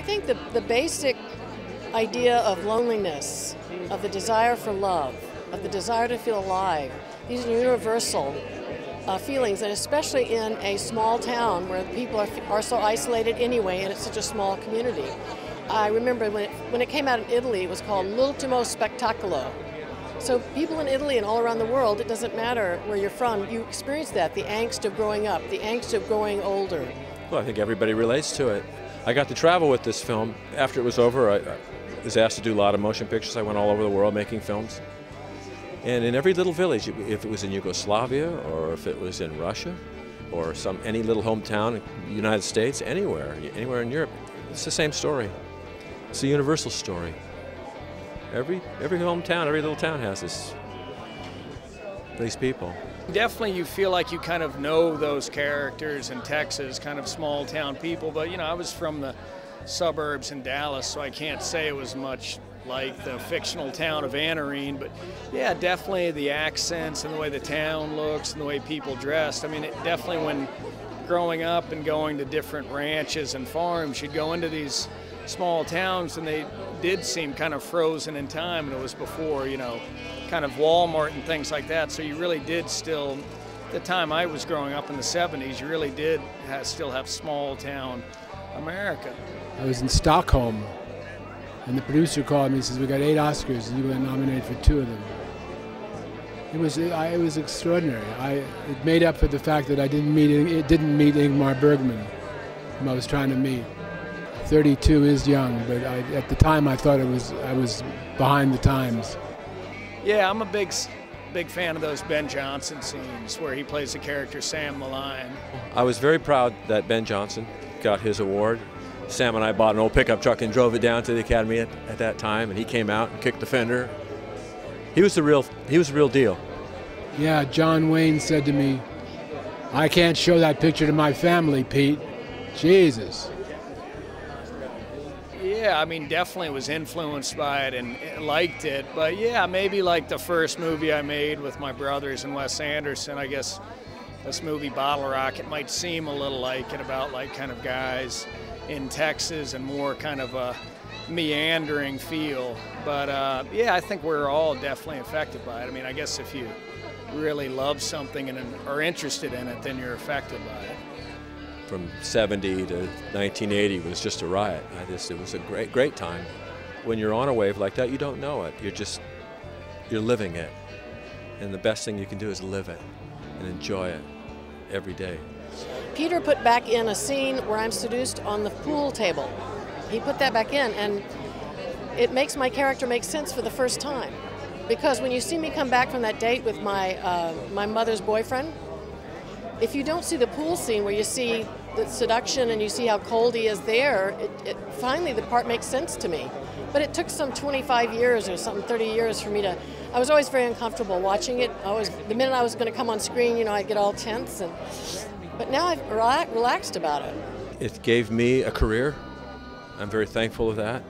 think the basic idea of loneliness, of the desire for love, of the desire to feel alive, these are universal feelings, and especially in a small town where people are so isolated anyway, and it's such a small community. I remember when it came out in Italy, it was called L'ultimo spettacolo. So people in Italy and all around the world, it doesn't matter where you're from, you experience that, the angst of growing up, the angst of growing older. Well, I think everybody relates to it. I got to travel with this film. After it was over, I was asked to do a lot of motion pictures. I went all over the world making films. And in every little village, if it was in Yugoslavia or if it was in Russia or any little hometown in the United States, anywhere in Europe, it's the same story. It's a universal story. Every hometown, every little town has these people. Definitely you feel like you kind of know those characters in Texas, kind of small town people, but I was from the suburbs in Dallas, so I can't say it was much like the fictional town of Anarene, but yeah, definitely the accents and the way the town looks and the way people dressed. I mean, definitely when growing up and going to different ranches and farms, you'd go into these small towns and they did seem kind of frozen in time, and it was before, kind of Walmart and things like that, so you really did still, the time I was growing up in the 70s, you really did still have small town America. I was in Stockholm, and the producer called me and says, "We got 8 Oscars, and you got nominated for 2 of them." It was extraordinary. It made up for the fact that I didn't meet Ingmar Bergman, whom I was trying to meet. 32 is young, but at the time I thought I was behind the times. Yeah, I'm a big fan of those Ben Johnson scenes where he plays the character Sam the Lion. I was very proud that Ben Johnson got his award. Sam and I bought an old pickup truck and drove it down to the Academy at that time, and he came out and kicked the fender. He was the real deal. Yeah, John Wayne said to me, "I can't show that picture to my family, Pete." Jesus. Yeah, I mean, definitely was influenced by it and liked it. But yeah, maybe like the first movie I made with my brothers and Wes Anderson, I guess this movie Bottle Rocket might seem a little like it, about like kind of guys in Texas and more kind of a meandering feel. But yeah, I think we're all definitely affected by it. I mean, I guess if you really love something and are interested in it, then you're affected by it. From 70 to 1980 was just a riot. It was a great time. When you're on a wave like that, you don't know it. You're living it. And the best thing you can do is live it and enjoy it every day. Peter put back in a scene where I'm seduced on the pool table. He put that back in, and it makes my character make sense for the first time. Because when you see me come back from that date with my mother's boyfriend, if you don't see the pool scene where you see the seduction and you see how cold he is there, finally the part makes sense to me. But it took some 25 years or something, 30 years for me to, I was always very uncomfortable watching it. The minute I was going to come on screen, I'd get all tense. But now I've relaxed about it. It gave me a career. I'm very thankful of that.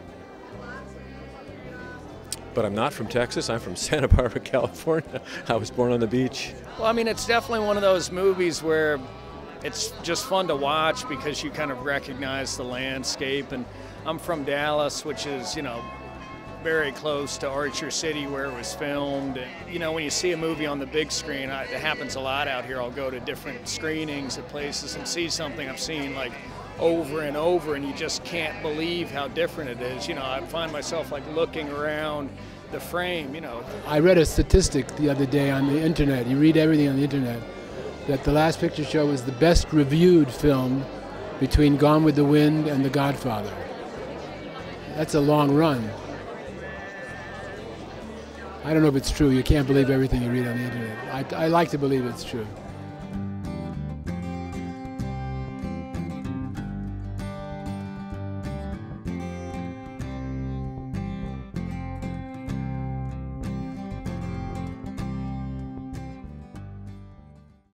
But I'm not from Texas. I'm from Santa Barbara, California. I was born on the beach. Well, I mean, it's definitely one of those movies where it's just fun to watch because you kind of recognize the landscape. And I'm from Dallas, which is, very close to Archer City where it was filmed. And, when you see a movie on the big screen, it happens a lot out here. I'll go to different screenings at places and see something I've seen like over and over, and you just can't believe how different it is. I find myself like looking around the frame, I read a statistic the other day on the internet, you read everything on the internet, that the Last Picture Show was the best reviewed film between Gone with the Wind and The Godfather. That's a long run. I don't know if it's true. You can't believe everything you read on the internet. I like to believe it's true.